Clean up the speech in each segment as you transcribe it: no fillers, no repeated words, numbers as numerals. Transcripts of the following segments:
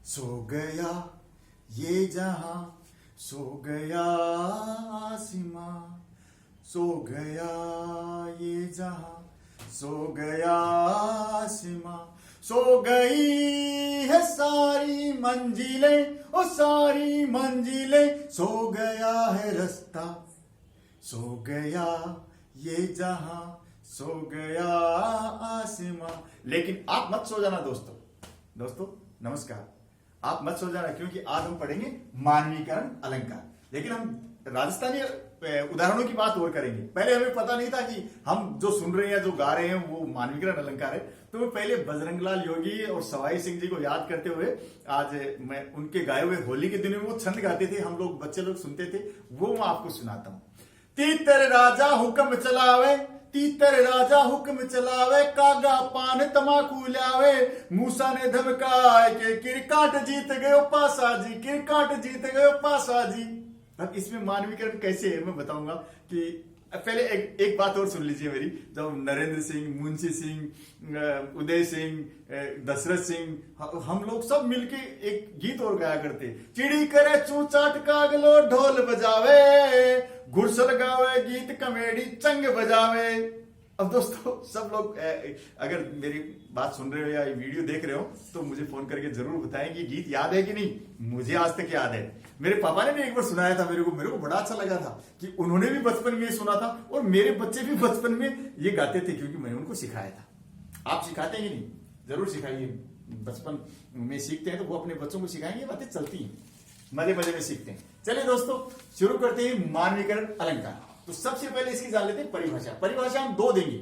सो गया ये जहां, सो गया आसमां, सो गया ये जहां, सो गया आसमां, सो गई है सारी मंजिलें, ओ सारी मंजिलें, सो गया है रास्ता, सो गया ये जहां, सो गया आसमां। लेकिन आप मत सो जाना दोस्तों नमस्कार, आप मत सो जाना, क्योंकि आज हम पढ़ेंगे मानवीकरण अलंकार। लेकिन हम राजस्थानी उदाहरणों की बात और करेंगे। पहले हमें पता नहीं था कि हम जो सुन रहे हैं, जो गा रहे हैं, वो मानवीकरण अलंकार है। तो मैं पहले बजरंगलाल योगी और सवाई सिंह जी को याद करते हुए आज मैं उनके गाए हुए होली के दिन में वो छंद गाते थे, हम लोग बच्चे लोग सुनते थे, वो मैं आपको सुनाता हूं। तीतर राजा हुक्म चलावे, तीतर राजा हुक्म चलावे, कागा पान तमाकू लावे, मूसा ने धमकाए के किरकाट जीत गयो पासा जी, किरकाट जीत गयो पासा जी। अब इसमें मानवीकरण कैसे है मैं बताऊंगा। कि पहले एक बात और सुन लीजिए मेरी। जब नरेंद्र सिंह, मुंशी सिंह, उदय सिंह, दशरथ सिंह, हम लोग सब मिलके एक गीत और गाया करते। चिड़ी करे चू चाट कागलो ढोल बजावे, घुड़सर गावे गीत कमेडी चंग बजावे। अब दोस्तों सब लोग अगर मेरी बात सुन रहे हो या वीडियो देख रहे हो तो मुझे फोन करके जरूर बताएं कि गीत याद है कि नहीं। मुझे आज तक याद है। मेरे पापा ने भी एक बार सुनाया था मेरे को बड़ा अच्छा लगा था कि उन्होंने भी बचपन में सुना था और मेरे बच्चे भी बचपन में ये गाते थे, क्योंकि मैंने उनको सिखाया था। आप सिखाते हैं कि नहीं? जरूर सिखाइए। बचपन में सीखते हैं तो वो अपने बच्चों को सिखाएंगे, ये बातें चलती हैं, मजे मजे में सीखते हैं। चलिए दोस्तों शुरू करते हैं मानवीकरण अलंकार। तो सबसे पहले इसकी जान लेते हैं परिभाषा। परिभाषा हम दो देंगे,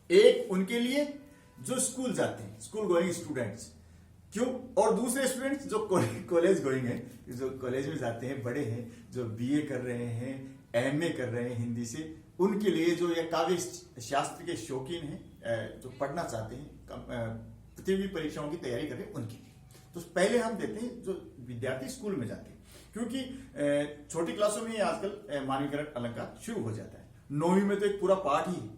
एक उनके लिए जो स्कूल जाते हैं, स्कूल गोइंग स्टूडेंट्स, क्यों, और दूसरे स्टूडेंट्स जो कॉलेज गोइंग है, जो कॉलेज में जाते हैं, बड़े हैं, जो बीए कर रहे हैं, एमए कर रहे हैं हिंदी से, उनके लिए जो ये काव्य शास्त्र के शौकीन हैं, जो पढ़ना चाहते हैं, प्रतियोगी परीक्षाओं की तैयारी कर रहे हैं, उनके लिए। तो पहले हम देते हैं जो विद्यार्थी स्कूल में जाते हैं, क्योंकि छोटी क्लासों में आजकल मानवीकरण अलंकार शुरू हो जाता है। 9वीं में तो एक पूरा पाठ ही,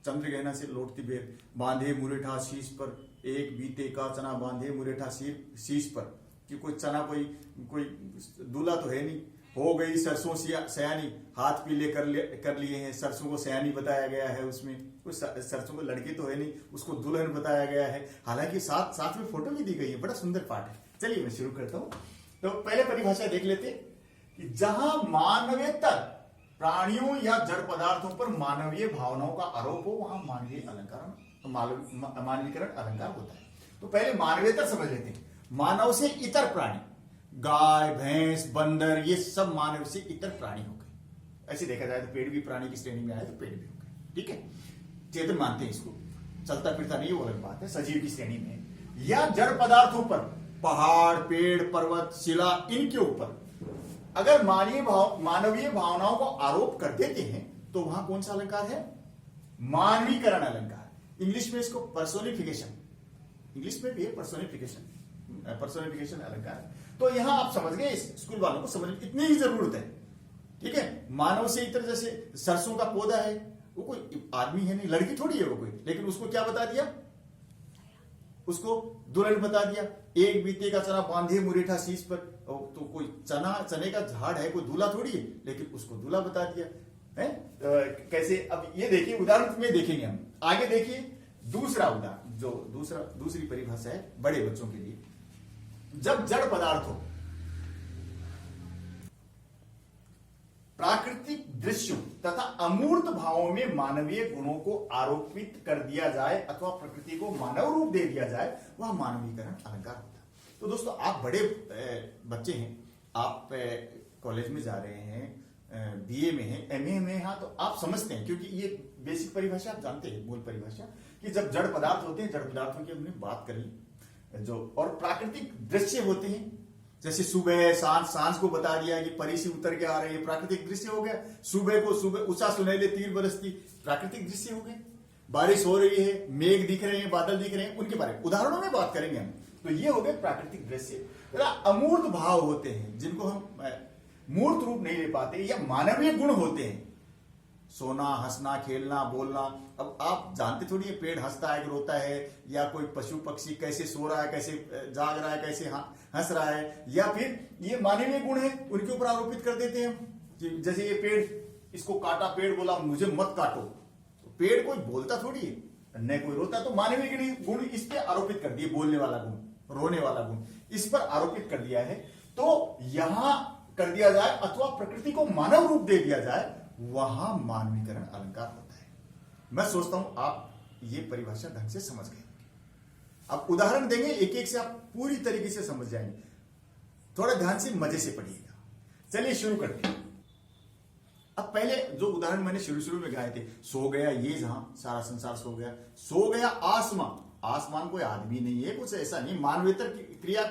चंद्र गहना से लौटती बेर, बांधे मुरेठा शीश पर, एक बीते का चना बांधे मुरेठा शीश पर। कि कोई चना, कोई दूल्हा तो है नहीं, हो गई सरसों सयानी, हाथ पीले कर लिए हैं, सरसों को सयानी बताया गया है उसमें। कोई सरसों को लड़के तो है नहीं, उसको दुल्हन बताया गया है। हालांकि साथ में फोटो भी दी गई है, बड़ा सुंदर पाठ है। चलिए मैं शुरू करता हूं। तो पहले परिभाषा देख लेते कि जहां मानवेतर प्राणियों या जड़ पदार्थों पर मानवीय भावनाओं का आरोप हो, वहां मानवीकरण अलंकार होता है। तो पहले मानवेतर समझ लेते हैं। मानव से इतर प्राणी, गाय भैंस बंदर, ये सब मानव से इतर प्राणी हो गए। ऐसे देखा जाए तो पेड़ भी प्राणी की श्रेणी में आए तो पेड़ भी हो गए, ठीक है। चेतन मानते हैं इसको, चलता फिरता नहीं, वो अलग बात है, सजीव की श्रेणी में। या जड़ पदार्थों पर, पहाड़, पेड़, पर्वत, शिला, इनके ऊपर अगर मानवीय भावनाओं को आरोप कर देते हैं तो वहां कौन सा अलंकार है? मानवीकरण अलंकार। इंग्लिश में इसको पर्सोनिफिकेशन, इंग्लिश में भी है पर्सोनिफिकेशन अलंकार। तो यहां आप समझ गए, स्कूल वालों को समझ इतनी ही जरूरत है, ठीक है। मानव से इतर, जैसे सरसों का पौधा है, वो कोई आदमी है नहीं, लड़की थोड़ी है वो कोई, लेकिन उसको क्या बता दिया? उसको दुल्हन बता दिया। एक बीते का चना बांधे मुरेठा शीश पर, तो कोई चने का झाड़ है, कोई दूल्हा थोड़ी है, लेकिन उसको दूल्हा बता दिया है। कैसे? अब ये देखिए उदाहरण में देखेंगे हम। आगे देखिए दूसरा उदाहरण, जो दूसरी परिभाषा है बड़े बच्चों के लिए। जब जड़ पदार्थों, प्राकृतिक दृश्यों तथा अमूर्त भावों में मानवीय गुणों को आरोपित कर दिया जाए अथवा प्रकृति को मानव रूप दे दिया जाए, वह मानवीकरण अलंकार होता है। तो दोस्तों आप बड़े बच्चे हैं, आप कॉलेज में जा रहे हैं, बीए में हैं, एमए में हैं, तो आप समझते हैं, क्योंकि ये बेसिक परिभाषा आप जानते हैं, मूल परिभाषा, कि जब जड़ पदार्थ होते हैं, जड़ पदार्थों की हमने बात करी, जो और प्राकृतिक दृश्य होते हैं, जैसे सुबह सांझ को बता दिया कि परी से उतर के आ रही है, प्राकृतिक दृश्य हो गया। सुबह उषा सुनहले तीर बरसती, प्राकृतिक दृश्य हो गए। बारिश हो रही है, मेघ दिख रहे हैं, बादल दिख रहे हैं, उनके बारे में उदाहरणों में बात करेंगे हम। तो ये हो गए प्राकृतिक दृश्य। अमूर्त भाव होते हैं जिनको हम मूर्त रूप नहीं ले पाते, या मानवीय गुण होते हैं, सोना, हंसना, खेलना, बोलना। अब आप जानते थोड़ी है पेड़ हंसता है, रोता है, या कोई पशु पक्षी कैसे सो रहा है, कैसे जाग रहा है, कैसे हंस रहा है, या फिर ये मानवीय गुण है उनके ऊपर आरोपित कर देते हैं कि जैसे ये पेड़, इसको काटा, पेड़ बोला मुझे मत काटो, तो पेड़ कोई बोलता थोड़ी है, न कोई रोता, तो मानवीय गुण इस पे आरोपित कर दिए, बोलने वाला गुण, रोने वाला गुण इस पर आरोपित कर दिया है। तो यहां कर दिया जाए अथवा प्रकृति को मानव रूप दे दिया जाए, वहां मानवीकरण अलंकार होता है। मैं सोचता हूं आप ये परिभाषा ढंग से समझ गए। अब उदाहरण देंगे, एक एक से आप पूरी तरीके से समझ जाएंगे। थोड़ा ध्यान से मजे से पढ़िएगा। चलिए शुरू करते हैं। अब पहले जो उदाहरण मैंने शुरू में गाए थे, सो गया ये जहां, सारा संसार सो गया, सो गया आसमान, आसमान कोई आदमी नहीं है, कुछ ऐसा नहीं, मानवेतर क्रिया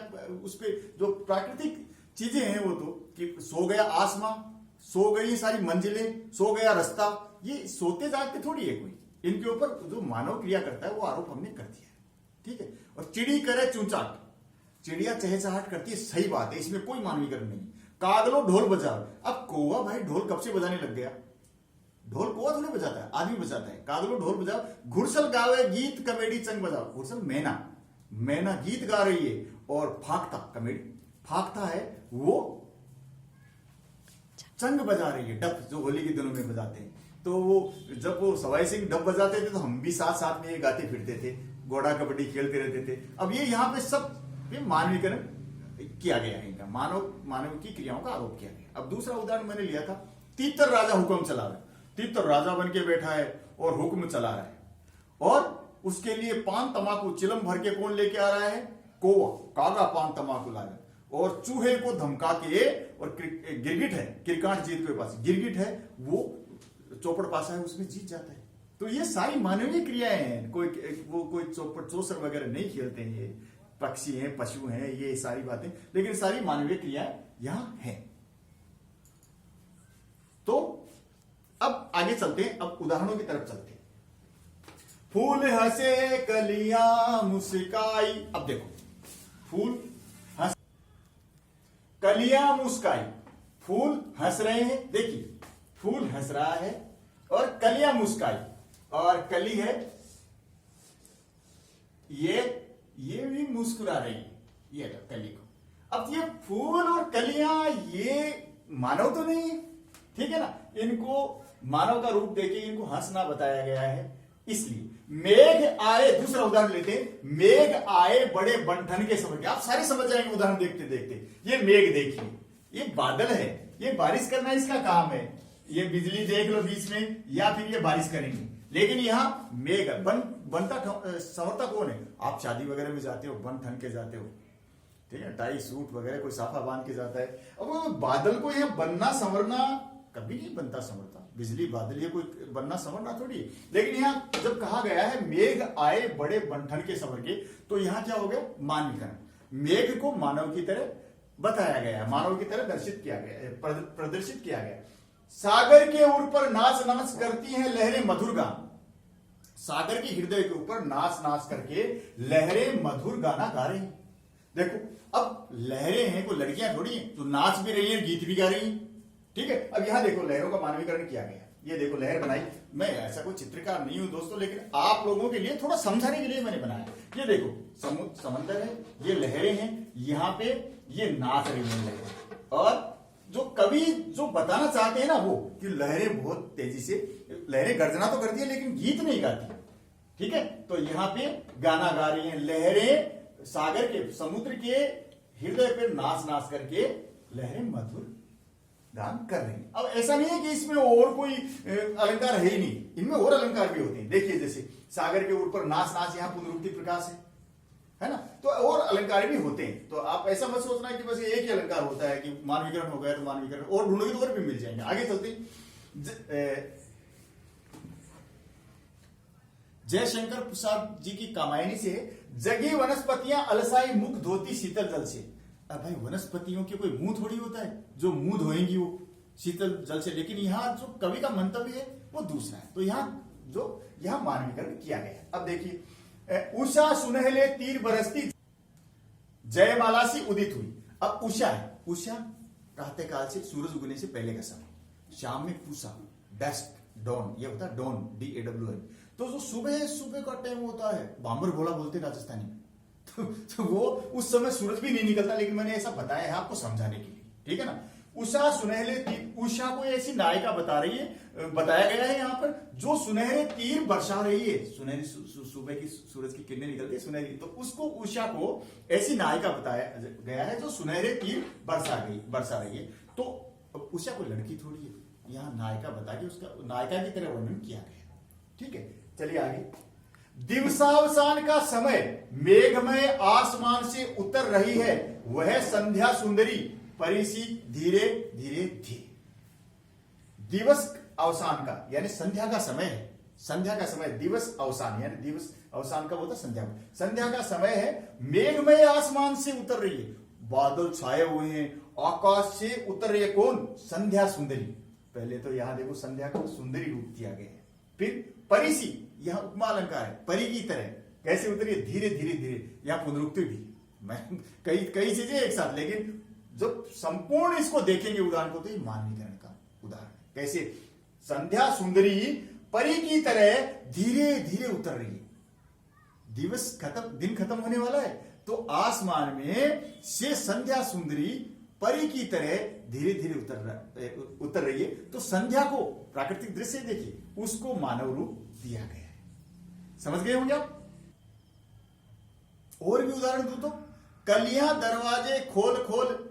उस पे जो प्राकृतिक चीजें हैं वो, तो कि सो गया आसमान, सो गई सारी मंजिलें, सो गया रास्ता, ये सोते जागते थोड़ी है कोई, इनके ऊपर जो मानव क्रिया करता है वो आरोप हमने कर दिया है, ठीक है। और चिड़ी करे चूंचाट, चिड़िया चहचहाट करती है, सही बात है, इसमें कोई मानवीकरण नहीं। कागलो ढोल बजा, अब कौवा भाई ढोल कब से बजाने लग गया, ढोल कौवा थोड़ी बजाता है, आदमी बजाता है। कागलो ढोल बजा, घुड़सल गावे गीत कमेडी चंग बजाओ, घुड़सल मैना, मैना गीत गा रही है, और फाकता, कमेडी फाकता है, वो चंग बजा रही है, डब जो होली के दिनों में बजाते हैं। तो वो जब वो सवाई सिंह डब बजाते थे तो हम भी साथ साथ में ये गाते फिरते थे, घोड़ा कबड्डी खेलते रहते थे। अब ये यहाँ पे सब मानवीकरण किया गया है, इनका मानव की क्रियाओं का आरोप किया गया। अब दूसरा उदाहरण मैंने लिया था, तीतर राजा हुक्म चला रहा है, तीतर राजा बन के बैठा है और हुक्म चला रहा है, और उसके लिए पान तमाकू चिलम भर के कौन लेके आ रहा है, कौवा, कागा पान तमाकू लाया, और चूहे को धमका के, और गिरगिट है, किरकाट जीत के पास गिरगिट है, वो चौपड़ पासा है उसमें जीत जाता है। तो ये सारी मानवीय क्रियाएं हैं, कोई चौपड़ चौसर वगैरह नहीं खेलते हैं, ये पक्षी हैं, पशु हैं, ये सारी बातें, लेकिन सारी मानवीय क्रियाएं यहां हैं। तो अब आगे चलते हैं, अब उदाहरणों की तरफ चलते हैं। फूल हंसे कलियां मुस्काई, अब देखो, फूल हंस, कलियां मुस्काई, फूल हंस रहे हैं, देखिए फूल हंस रहा है और कलियां मुस्काई, और कली है ये भी मुस्कुरा रही है, ये कली को। अब ये फूल और कलियां ये मानव तो नहीं है, ठीक है ना, इनको मानव का रूप देके इनको हंसना बताया गया है। इसलिए मेघ आए, दूसरा उदाहरण लेते हैं, मेघ आए बड़े बंठन के समय, आप सारे समझ जाएंगे उदाहरण देखते देखते। ये मेघ देखिए, ये बादल है, ये बारिश करना इसका काम है, ये बिजली देख लो बीच में, या फिर ये बारिश करेंगे। लेकिन यहां मेघ बनता संवरता कौन है, आप शादी वगैरह में जाते हो, बन ठन के जाते हो, ठीक है, टाई सूट वगैरह कोई साफा बांध के जाता है। अब वो बादल को यह बनना संवरना कभी नहीं बनता संवरता, बिजली बादल ये कोई बनना संवरना थोड़ी है। लेकिन यहाँ जब कहा गया है मेघ आए बड़े बंठन के संवर के, तो यहाँ क्या हो गया, मानवीकरण। मेघ को मानव की तरह बताया गया, मानव की तरह दर्शित किया गया, प्रदर्शित किया गया। सागर के ऊपर नाच नाच करती हैं लहरें मधुर गान, सागर के हृदय के ऊपर नाच नाच करके लहरें मधुर गाना गा रही हैं। देखो अब लहरें हैं, कोई लड़कियां थोड़ी हैं, तो नाच भी रही हैं, गीत भी गा रही हैं, ठीक है। अब यहां देखो लहरों का मानवीकरण किया गया, ये देखो लहर बनाई, मैं ऐसा कोई चित्रकार नहीं हूं दोस्तों, लेकिन आप लोगों के लिए थोड़ा समझाने के लिए मैंने बनाया। ये देखो समंदर है, ये लहरें हैं, यहाँ पे ये नाच रही हैं लहरें, और जो कवि जो बताना चाहते हैं ना वो, कि लहरें बहुत तेजी से, लहरें गर्जना तो करती है लेकिन गीत नहीं गाती, ठीक है। तो यहाँ पे गाना गा रही हैं लहरें, सागर के, समुद्र के हृदय पे नाच नाच करके लहरें मधुर गान कर रही हैं। अब ऐसा नहीं है कि इसमें और कोई अलंकार है ही नहीं, इनमें और अलंकार भी होते हैं। देखिए जैसे सागर के ऊपर नाच नाच, यहाँ पुनरुक्ति प्रकाश है ना, तो और अलंकार भी होते हैं। तो आप ऐसा मत सोचना कि बस एक ही अलंकार होता है कि मानवीकरण हो गया तो मानवीकरण, और ढूंढोगे तो और भी मिल जाएंगे। आगे चलते, जयशंकर प्रसाद जी की कामायनी से, जगी वनस्पतियां अलसाई मुख धोती शीतल जल से। अब भाई वनस्पतियों के कोई मुंह थोड़ी होता है जो मुंह धोएंगी वो शीतल जल से, लेकिन यहाँ जो कवि का मंतव्य है वो दूसरा है। तो यहाँ मानवीकरण किया गया। अब देखिए, उषा सुनहले तीर बरसती जयमाला सी उदित हुई। अब उषा है, उषा प्रातः काल से सूरज उगने से पहले का समय, शाम में पूषा डस्ट, डॉन, ये होता है डॉन, DAWN। तो जो सुबह सुबह का टाइम होता है, बांबर घोड़ा बोलते हैं राजस्थानी में, तो वो उस समय सूरज भी नहीं निकलता, लेकिन मैंने ऐसा बताया है आपको समझाने के लिए, ठीक है ना। उषा सुनहरे तीर, उषा को ऐसी नायिका बताया गया है यहाँ पर जो सुनहरे तीर बरसा रही है। सुनहरी सुबह की सूरज की किरणें निकलती है सुनहरी, तो उसको उषा को ऐसी नायिका बताया गया है जो सुनहरे तीर बरसा रही है। तो उषा को लड़की थोड़ी है, यहाँ नायिका बता के उसका नायिका की तरह वर्णन किया गया, ठीक है। चलिए आगे। दिवसावसान का समय मेघमय आसमान से उतर रही है, वह संध्या सुंदरी परिसी धीरे धीरे थी। दिवस अवसान का यानी संध्या का समय है, संध्या का समय, दिवस अवसान यानी दिवस अवसान का होता संध्या, संध्या का समय है। मेघमय आसमान से उतर रही है, बादल छाए हुए हैं, आकाश से उतर रही है कौन? संध्या सुंदरी। पहले तो यहां देखो संध्या को सुंदरी रूप दिया गया है, फिर परिसी, यह उपमा अलंकार है, परी की तरह कैसे उतरी? धीरे धीरे धीरे, यहां पुनरुक्ति भी, मैं कई चीजें एक साथ, लेकिन जब संपूर्ण इसको देखेंगे उदाहरण को तो ये मानवीकरण का उदाहरण है। कैसे? संध्या सुंदरी परी की तरह धीरे धीरे उतर रही है। दिवस खत्म, दिन खत्म होने वाला है, तो आसमान में से संध्या सुंदरी परी की तरह धीरे धीरे उतर रही है। तो संध्या को प्राकृतिक दृश्य देखिए, उसको मानव रूप दिया गया है। समझ गए होंगे आप? और भी उदाहरण दूं तो, कलियां दरवाजे खोल खोल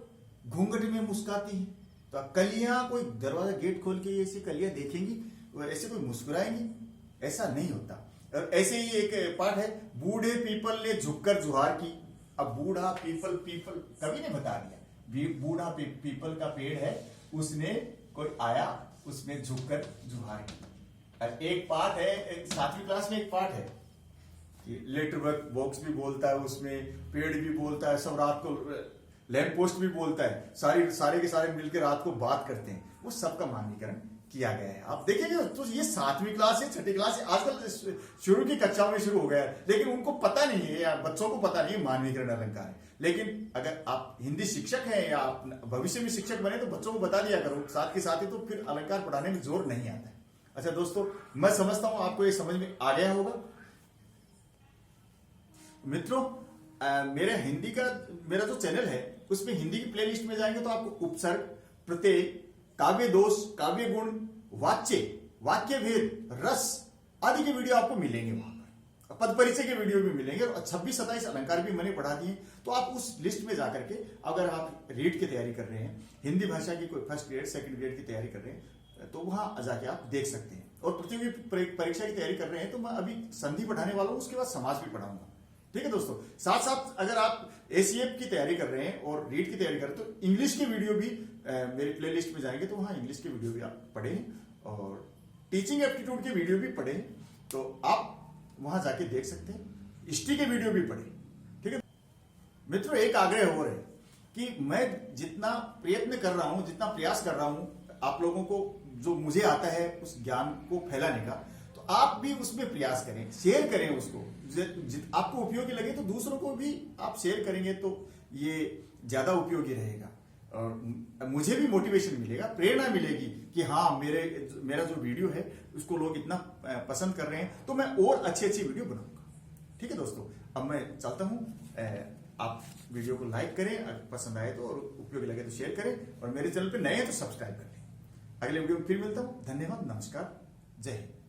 घूंघट में मुस्कुराती हैं। तो अब कलियां, कोई दरवाजा गेट खोल के ऐसी कलियां देखेंगी और ऐसे कोई मुस्कुराएंगी? ऐसा नहीं होता। और ऐसे ही एक पाठ है, बूढ़े पीपल ने झुककर जुहार की। अब बूढ़ा पीपल कभी ने बता दिया, बूढ़ा पीपल का पेड़ है, उसने कोई आया, उसने झुककर जुहार की। एक पाठ है, 7वीं क्लास में एक पाठ है, लेटर बॉक्स भी बोलता है, उसमें पेड़ भी बोलता है, सब रात को लैंप पोस्ट भी बोलता है, सारे के सारे मिलकर रात को बात करते हैं। वो सबका मानवीकरण किया गया है। आप देखेंगे तो ये 7वीं क्लास है, 6ठी क्लास है, आजकल शुरू की कक्षाओं में शुरू हो गया है, लेकिन उनको पता नहीं है, या बच्चों को पता नहीं है मानवीकरण अलंकार है। लेकिन अगर आप हिंदी शिक्षक हैं या आप भविष्य में शिक्षक बने तो बच्चों को बता दिया करो साथ के साथ ही, तो फिर अलंकार पढ़ाने में जोर नहीं आता है। अच्छा दोस्तों, मैं समझता हूं आपको ये समझ में आ गया होगा। मित्रों, मेरा जो चैनल है उसमें हिंदी की प्लेलिस्ट में जाएंगे तो आपको उपसर्ग, प्रत्यय, काव्य दोष, काव्य गुण, वाक्य भेद, रस आदि के वीडियो आपको मिलेंगे वहां पर। पद परिचय के वीडियो भी मिलेंगे और 26-27 अलंकार भी मैंने पढ़ा दिए। तो आप उस लिस्ट में जाकर के, अगर आप रीड की तैयारी कर रहे हैं, हिंदी भाषा की कोई फर्स्ट ग्रेड सेकंड ग्रेड की तैयारी कर रहे हैं, तो वहां जाके आप देख सकते हैं। और प्रतियोगी परीक्षा की तैयारी कर रहे हैं तो मैं अभी संधि पढ़ाने वाला हूं, उसके बाद समाज भी पढ़ाऊंगा। ठीक है दोस्तों, साथ साथ अगर आप ACF की तैयारी कर रहे हैं और रीड की तैयारी कर रहे हैं तो इंग्लिश के वीडियो भी मेरी प्लेलिस्ट में जाएंगे, तो वहां इंग्लिश के वीडियो भी आप पढ़ें और टीचिंग एप्टीट्यूड के वीडियो भी पढ़ें, तो आप वहां जाके देख सकते हैं। हिस्ट्री के वीडियो भी पढ़ें। ठीक है मित्रों, एक आग्रह हो रहा है कि मैं जितना प्रयत्न कर रहा हूं, जितना प्रयास कर रहा हूं आप लोगों को जो मुझे आता है उस ज्ञान को फैलाने का, तो आप भी उसमें प्रयास करें, शेयर करें उसको। आपको उपयोगी लगे तो दूसरों को भी आप शेयर करेंगे तो ये ज्यादा उपयोगी रहेगा और मुझे भी मोटिवेशन मिलेगा, प्रेरणा मिलेगी कि हाँ मेरा जो वीडियो है उसको लोग इतना पसंद कर रहे हैं, तो मैं और अच्छी वीडियो बनाऊंगा। ठीक है दोस्तों, अब मैं चलता हूं। आप वीडियो को लाइक करें, अगर पसंद आए तो, और उपयोगी लगे तो शेयर करें, और मेरे चैनल पे नए हैं तो सब्सक्राइब कर लें। अगले वीडियो में फिर मिलता हूं। धन्यवाद, नमस्कार, जय हिंद।